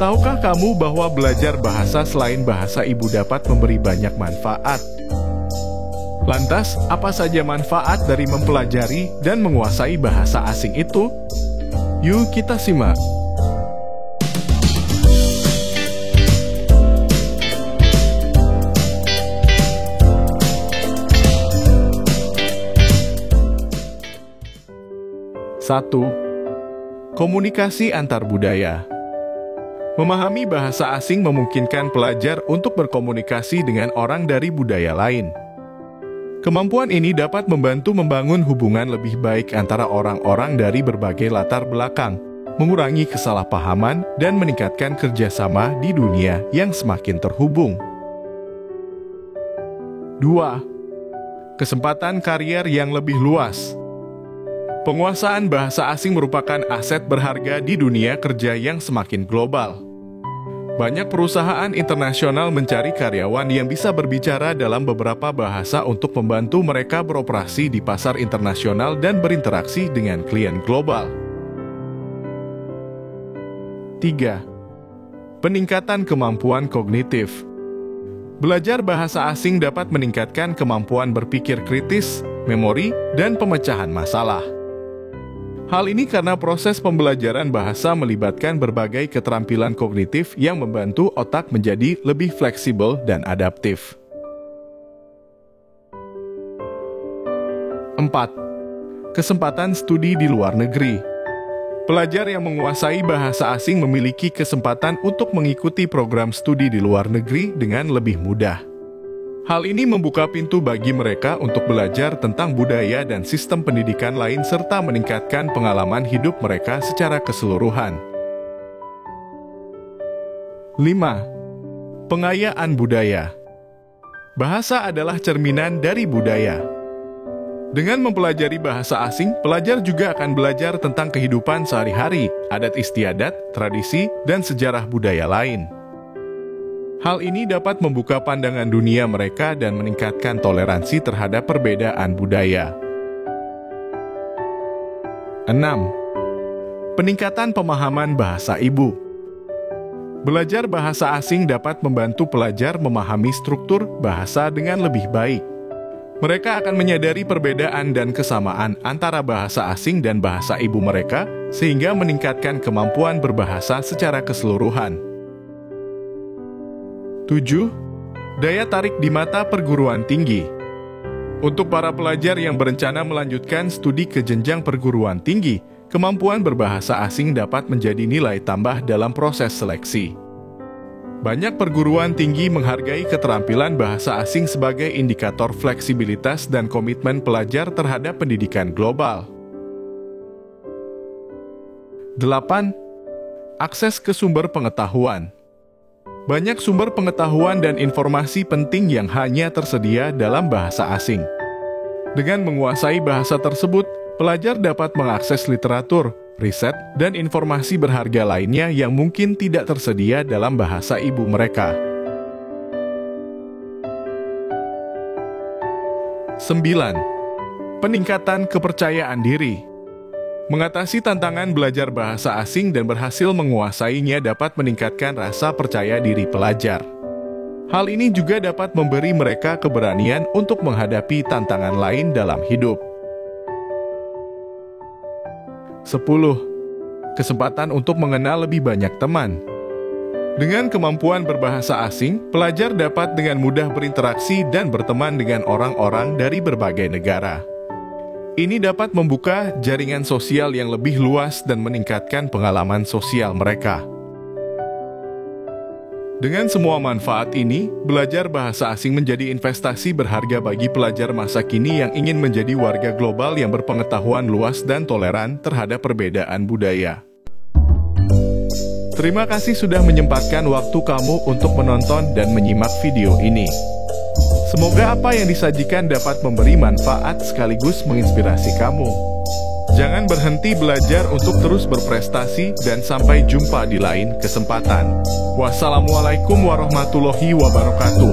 Tahukah kamu bahwa belajar bahasa selain bahasa ibu dapat memberi banyak manfaat? Lantas, apa saja manfaat dari mempelajari dan menguasai bahasa asing itu? Yuk kita simak. Satu, komunikasi antar budaya. Memahami bahasa asing memungkinkan pelajar untuk berkomunikasi dengan orang dari budaya lain. Kemampuan ini dapat membantu membangun hubungan lebih baik antara orang-orang dari berbagai latar belakang, mengurangi kesalahpahaman, dan meningkatkan kerjasama di dunia yang semakin terhubung. 2. Kesempatan karier yang lebih luas. Penguasaan bahasa asing merupakan aset berharga di dunia kerja yang semakin global. Banyak perusahaan internasional mencari karyawan yang bisa berbicara dalam beberapa bahasa untuk membantu mereka beroperasi di pasar internasional dan berinteraksi dengan klien global. 3. Peningkatan kemampuan kognitif. Belajar bahasa asing dapat meningkatkan kemampuan berpikir kritis, memori, dan pemecahan masalah. Hal ini karena proses pembelajaran bahasa melibatkan berbagai keterampilan kognitif yang membantu otak menjadi lebih fleksibel dan adaptif. 4. Kesempatan studi di luar negeri. Pelajar yang menguasai bahasa asing memiliki kesempatan untuk mengikuti program studi di luar negeri dengan lebih mudah. Hal ini membuka pintu bagi mereka untuk belajar tentang budaya dan sistem pendidikan lain serta meningkatkan pengalaman hidup mereka secara keseluruhan. 5. Pengayaan budaya. Bahasa adalah cerminan dari budaya. Dengan mempelajari bahasa asing, pelajar juga akan belajar tentang kehidupan sehari-hari, adat istiadat, tradisi, dan sejarah budaya lain. Hal ini dapat membuka pandangan dunia mereka dan meningkatkan toleransi terhadap perbedaan budaya. 6. Peningkatan pemahaman bahasa ibu. Belajar bahasa asing dapat membantu pelajar memahami struktur bahasa dengan lebih baik. Mereka akan menyadari perbedaan dan kesamaan antara bahasa asing dan bahasa ibu mereka, sehingga meningkatkan kemampuan berbahasa secara keseluruhan. 7. Daya tarik di mata perguruan tinggi. Untuk para pelajar yang berencana melanjutkan studi ke jenjang perguruan tinggi, kemampuan berbahasa asing dapat menjadi nilai tambah dalam proses seleksi. Banyak perguruan tinggi menghargai keterampilan bahasa asing sebagai indikator fleksibilitas dan komitmen pelajar terhadap pendidikan global. 8. Akses ke sumber pengetahuan. Banyak sumber pengetahuan dan informasi penting yang hanya tersedia dalam bahasa asing. Dengan menguasai bahasa tersebut, pelajar dapat mengakses literatur, riset, dan informasi berharga lainnya yang mungkin tidak tersedia dalam bahasa ibu mereka. 9. Peningkatan kepercayaan diri. Mengatasi tantangan belajar bahasa asing dan berhasil menguasainya dapat meningkatkan rasa percaya diri pelajar. Hal ini juga dapat memberi mereka keberanian untuk menghadapi tantangan lain dalam hidup. 10. Kesempatan untuk mengenal lebih banyak teman. Dengan kemampuan berbahasa asing, pelajar dapat dengan mudah berinteraksi dan berteman dengan orang-orang dari berbagai negara. Ini dapat membuka jaringan sosial yang lebih luas dan meningkatkan pengalaman sosial mereka. Dengan semua manfaat ini, belajar bahasa asing menjadi investasi berharga bagi pelajar masa kini yang ingin menjadi warga global yang berpengetahuan luas dan toleran terhadap perbedaan budaya. Terima kasih sudah menyempatkan waktu kamu untuk menonton dan menyimak video ini. Semoga apa yang disajikan dapat memberi manfaat sekaligus menginspirasi kamu. Jangan berhenti belajar untuk terus berprestasi dan sampai jumpa di lain kesempatan. Wassalamualaikum warahmatullahi wabarakatuh.